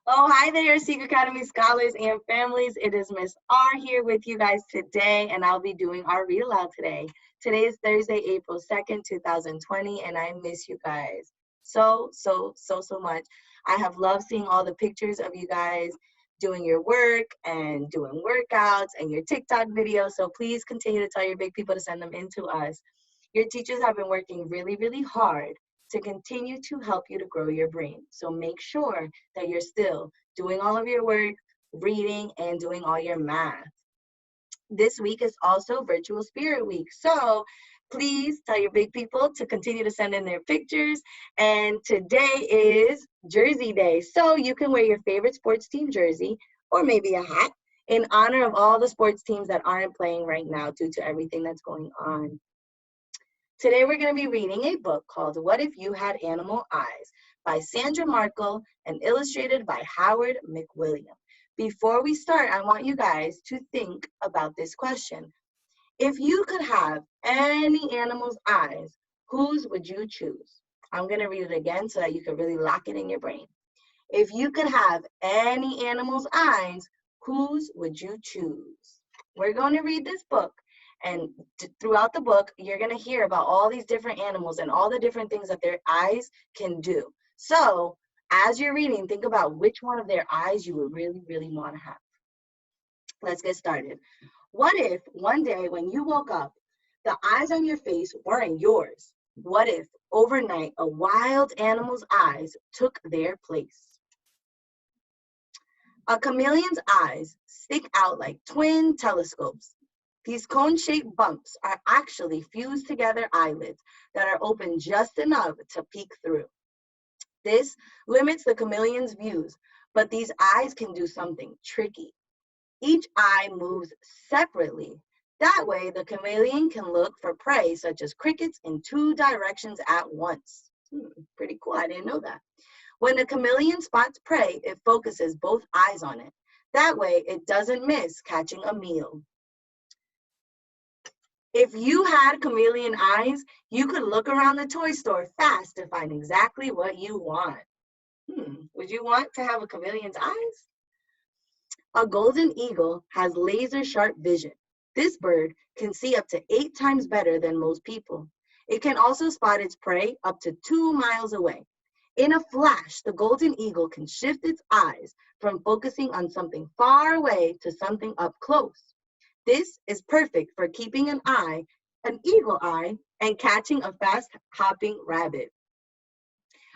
Oh, hi there, Secret Academy scholars and families. It is Miss R here with you guys today, and I'll be doing our read aloud today. Today is Thursday, April 2nd, 2020, and I miss you guys so much. I have loved seeing all the pictures of you guys doing your work and doing workouts and your TikTok videos. So please continue to tell your big people to send them in to us. Your teachers have been working really hard to continue to help you to grow your brain. So make sure that you're still doing all of your work, reading, and doing all your math. This week is also Virtual Spirit Week. So please tell your big people to continue to send in their pictures. And today is Jersey Day. So you can wear your favorite sports team jersey or maybe a hat in honor of all the sports teams that aren't playing right now due to everything that's going on. Today we're going to be reading a book called What If You Had Animal Eyes by Sandra Markle and illustrated by Howard McWilliam. Before we start, I want you guys to think about this question. If you could have any animal's eyes, whose would you choose? I'm going to read it again so that you can really lock it in your brain. If you could have any animal's eyes, whose would you choose? We're going to read this book. And throughout the book, you're going to hear about all these different animals and all the different things that their eyes can do. So as you're reading, think about which one of their eyes you would really want to have. Let's get started. What if one day when you woke up, the eyes on your face weren't yours? What if overnight a wild animal's eyes took their place? A chameleon's eyes stick out like twin telescopes. These cone-shaped bumps are actually fused together eyelids that are open just enough to peek through. This limits the chameleon's views, but these eyes can do something tricky. Each eye moves separately. That way, the chameleon can look for prey, such as crickets, in two directions at once. Pretty cool, I didn't know that. When the chameleon spots prey, it focuses both eyes on it. That way, it doesn't miss catching a meal. If you had chameleon eyes, you could look around the toy store fast to find exactly what you want. Would you want to have a chameleon's eyes? A golden eagle has laser sharp vision. This bird can see up to 8 times better than most people. It can also spot its prey up to 2 miles away. In a flash, the golden eagle can shift its eyes from focusing on something far away to something up close. This is perfect for keeping an eagle eye, and catching a fast-hopping rabbit.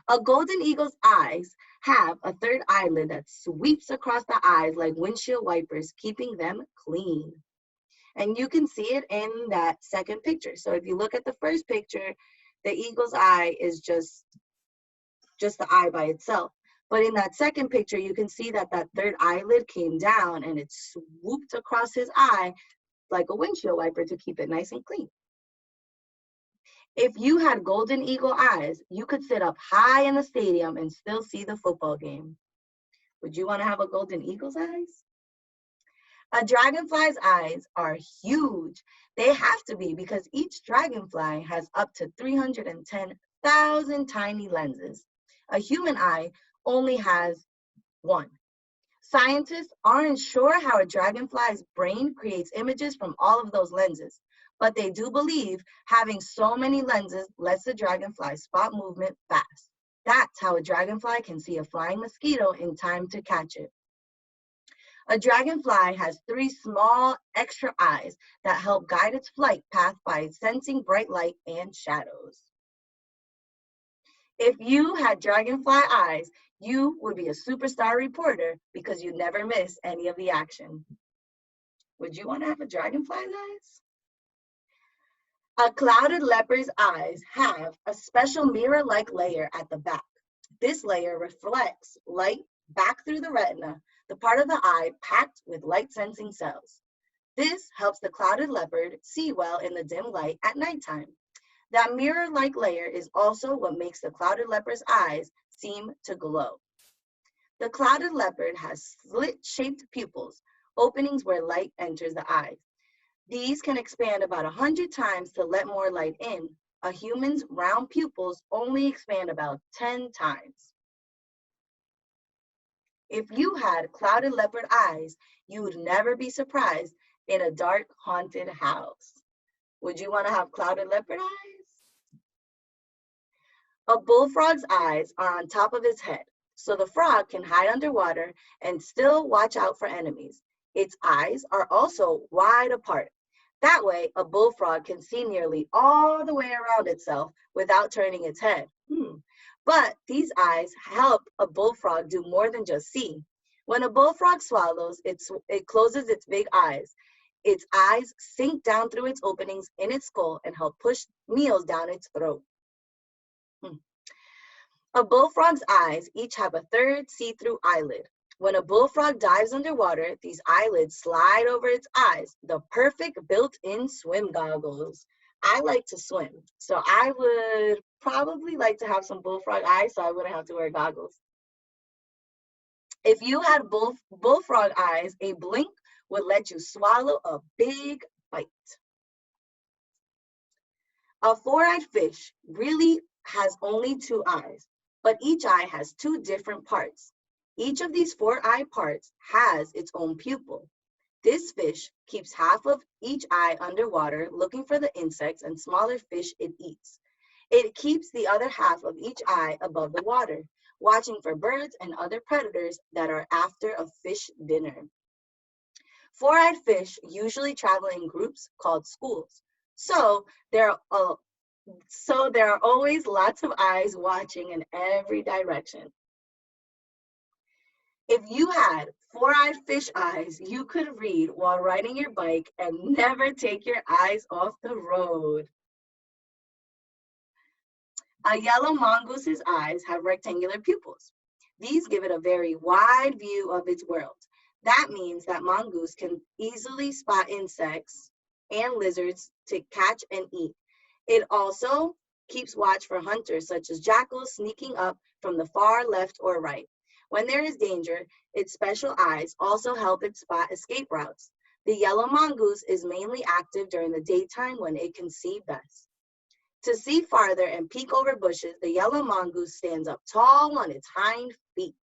A golden eagle's eyes have a third eyelid that sweeps across the eyes like windshield wipers, keeping them clean. And you can see it in that second picture. So if you look at the first picture, the eagle's eye is just the eye by itself. But in that second picture, you can see that that third eyelid came down and it swooped across his eye like a windshield wiper to keep it nice and clean. If you had golden eagle eyes, you could sit up high in the stadium and still see the football game. Would you want to have a golden eagle's eyes? A dragonfly's eyes are huge. They have to be because each dragonfly has up to 310,000 tiny lenses. A human eye only has one. Scientists aren't sure how a dragonfly's brain creates images from all of those lenses, but they do believe having so many lenses lets the dragonfly spot movement fast. That's how a dragonfly can see a flying mosquito in time to catch it. A dragonfly has 3 small extra eyes that help guide its flight path by sensing bright light and shadows. If you had dragonfly eyes, you would be a superstar reporter because you never miss any of the action. Would you want to have a dragonfly's eyes? A clouded leopard's eyes have a special mirror-like layer at the back. This layer reflects light back through the retina, the part of the eye packed with light-sensing cells. This helps the clouded leopard see well in the dim light at nighttime. That mirror-like layer is also what makes the clouded leopard's eyes seem to glow. The clouded leopard has slit-shaped pupils, openings where light enters the eyes. These can expand about 100 times to let more light in. A human's round pupils only expand about 10 times. If you had clouded leopard eyes, you would never be surprised in a dark, haunted house. Would you want to have clouded leopard eyes? A bullfrog's eyes are on top of its head, so the frog can hide underwater and still watch out for enemies. Its eyes are also wide apart. That way, a bullfrog can see nearly all the way around itself without turning its head. But these eyes help a bullfrog do more than just see. When a bullfrog swallows, it closes its big eyes. Its eyes sink down through its openings in its skull and help push meals down its throat. A bullfrog's eyes each have a third see-through eyelid. When a bullfrog dives underwater, these eyelids slide over its eyes, the perfect built-in swim goggles. I like to swim, so I would probably like to have some bullfrog eyes so I wouldn't have to wear goggles. If you had bullfrog eyes, a blink would let you swallow a big bite. A four-eyed fish really has only two eyes, but each eye has two different parts. Each of these four-eye parts has its own pupil. This fish keeps half of each eye underwater looking for the insects and smaller fish it eats. It keeps the other half of each eye above the water, watching for birds and other predators that are after a fish dinner. Four-eyed fish usually travel in groups called schools. So there are always lots of eyes watching in every direction. If you had four-eyed fish eyes, you could read while riding your bike and never take your eyes off the road. A yellow mongoose's eyes have rectangular pupils. These give it a very wide view of its world. That means that mongoose can easily spot insects and lizards to catch and eat. It also keeps watch for hunters such as jackals sneaking up from the far left or right. When there is danger, its special eyes also help it spot escape routes. The yellow mongoose is mainly active during the daytime when it can see best. To see farther and peek over bushes, the yellow mongoose stands up tall on its hind feet.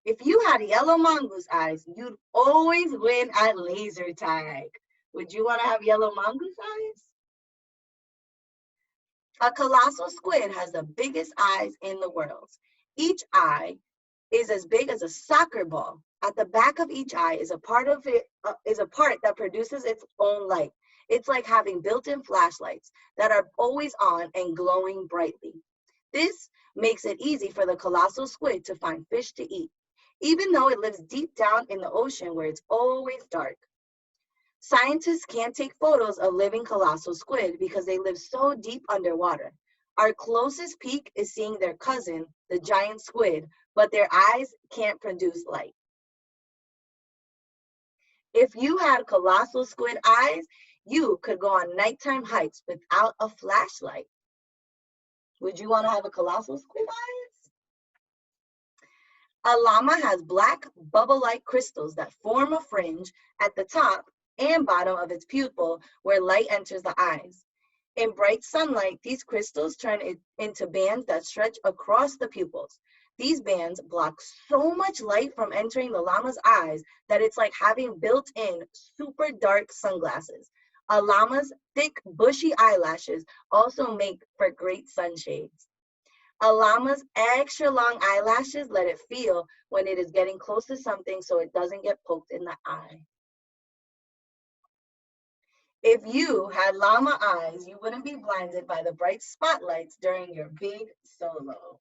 If you had yellow mongoose eyes, you'd always win at laser tag. Would you want to have yellow mongoose eyes? A colossal squid has the biggest eyes in the world. Each eye is as big as a soccer ball. At the back of each eye is a part that produces its own light. It's like having built-in flashlights that are always on and glowing brightly. This makes it easy for the colossal squid to find fish to eat, even though it lives deep down in the ocean where it's always dark. Scientists can't take photos of living colossal squid because they live so deep underwater. Our closest peek is seeing their cousin, the giant squid, but their eyes can't produce light. If you had colossal squid eyes, you could go on nighttime hikes without a flashlight. Would you want to have a colossal squid eyes? A llama has black bubble-like crystals that form a fringe at the top and bottom of its pupil where light enters the eyes. In bright sunlight, these crystals turn into bands that stretch across the pupils. These bands block so much light from entering the llama's eyes that it's like having built-in super dark sunglasses. A llama's thick, bushy eyelashes also make for great sunshades. A llama's extra long eyelashes let it feel when it is getting close to something so it doesn't get poked in the eye. If you had llama eyes, you wouldn't be blinded by the bright spotlights during your big solo.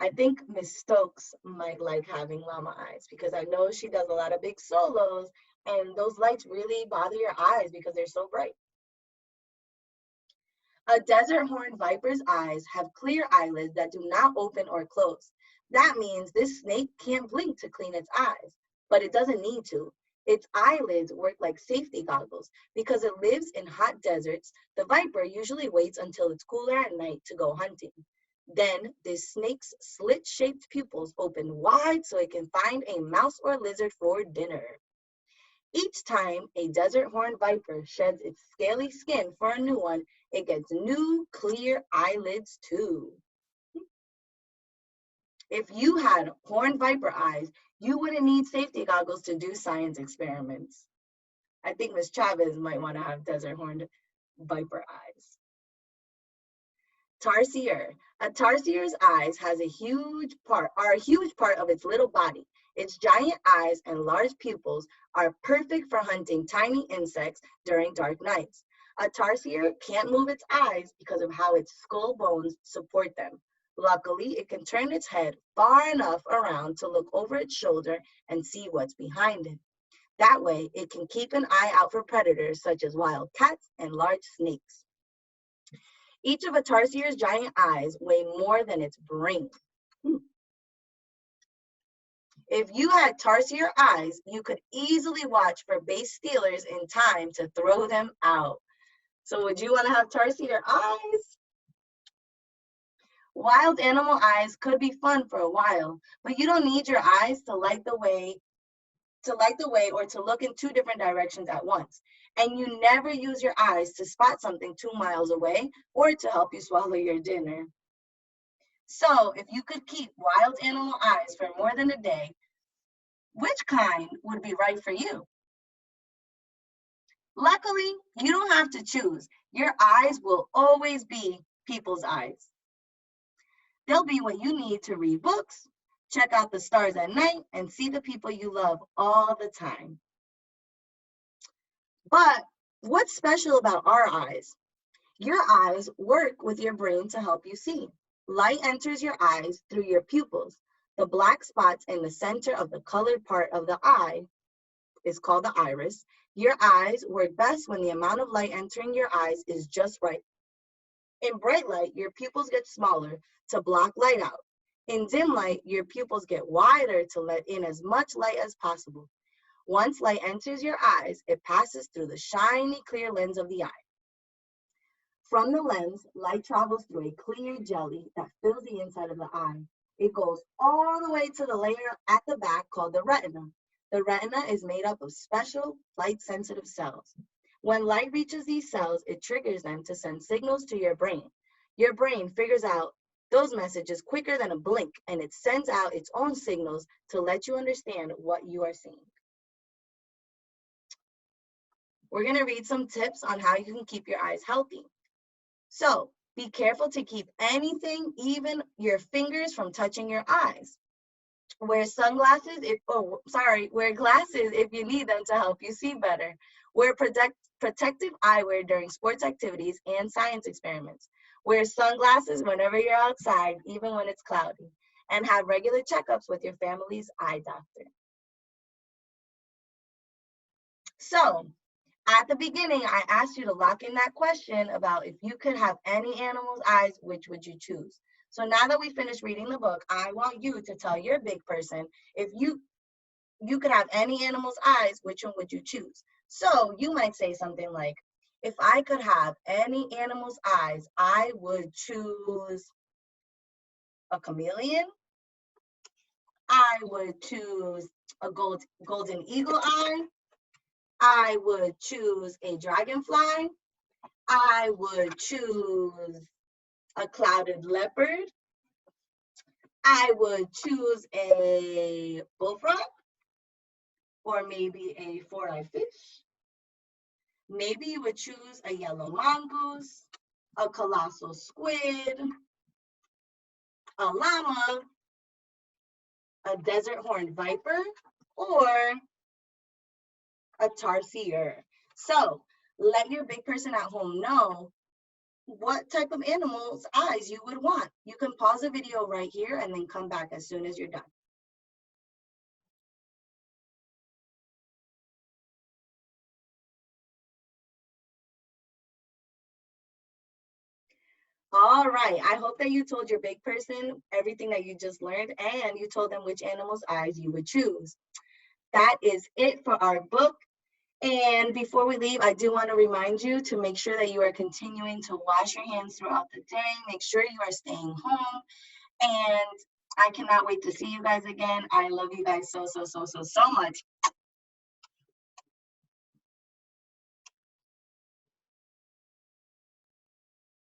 I think Miss Stokes might like having llama eyes because I know she does a lot of big solos and those lights really bother your eyes because they're so bright. A desert horned viper's eyes have clear eyelids that do not open or close. That means this snake can't blink to clean its eyes, but it doesn't need to. Its eyelids work like safety goggles. Because it lives in hot deserts, the viper usually waits until it's cooler at night to go hunting. Then this snake's slit-shaped pupils open wide so it can find a mouse or lizard for dinner. Each time a desert horned viper sheds its scaly skin for a new one, it gets new, clear eyelids too. If you had horned viper eyes, you wouldn't need safety goggles to do science experiments. I think Miss Chavez might want to have desert horned viper eyes. Tarsier. A tarsier's eyes are a huge part of its little body. Its giant eyes and large pupils are perfect for hunting tiny insects during dark nights. A tarsier can't move its eyes because of how its skull bones support them. Luckily, it can turn its head far enough around to look over its shoulder and see what's behind it. That way, it can keep an eye out for predators such as wild cats and large snakes. Each of a tarsier's giant eyes weigh more than its brain. If you had tarsier eyes, you could easily watch for base stealers in time to throw them out. So would you want to have tarsier eyes? Wild animal eyes could be fun for a while, but you don't need your eyes to light the way or to look in two different directions at once. And you never use your eyes to spot something 2 miles away or to help you swallow your dinner. So if you could keep wild animal eyes for more than a day, which kind would be right for you? Luckily, you don't have to choose. Your eyes will always be people's eyes. They'll be what you need to read books, check out the stars at night, and see the people you love all the time. But what's special about our eyes? Your eyes work with your brain to help you see. Light enters your eyes through your pupils. The black spots in the center of the colored part of the eye is called the iris. Your eyes work best when the amount of light entering your eyes is just right. In bright light, your pupils get smaller to block light out. In dim light, your pupils get wider to let in as much light as possible. Once light enters your eyes, it passes through the shiny, clear lens of the eye. From the lens, light travels through a clear jelly that fills the inside of the eye. It goes all the way to the layer at the back called the retina. The retina is made up of special light-sensitive cells. When light reaches these cells, it triggers them to send signals to your brain. Your brain figures out those messages quicker than a blink, and it sends out its own signals to let you understand what you are seeing. We're going to read some tips on how you can keep your eyes healthy. So be careful to keep anything, even your fingers, from touching your eyes. Wear sunglasses wear glasses if you need them to help you see better. Wear protective eyewear during sports activities and science experiments. Wear sunglasses whenever you're outside, even when it's cloudy. And have regular checkups with your family's eye doctor. So, at the beginning, I asked you to lock in that question about if you could have any animal's eyes, which would you choose? So now that we finished reading the book, I want you to tell your big person, if you could have any animal's eyes, which one would you choose? So you might say something like, if I could have any animal's eyes, I would choose a chameleon. I would choose a golden eagle eye. I would choose a dragonfly. I would choose a clouded leopard. I would choose a bullfrog, or maybe a four-eyed fish. Maybe you would choose a yellow mongoose, a colossal squid, a llama, a desert horned viper, or a tarsier. So let your big person at home know what type of animal's eyes you would want. You can pause the video right here and then come back as soon as you're done. All right, I hope that you told your big person everything that you just learned, and you told them which animal's eyes you would choose. That is it for our book. And before we leave, I do want to remind you to make sure that you are continuing to wash your hands throughout the day. Make sure you are staying home. And I cannot wait to see you guys again. I love you guys so much.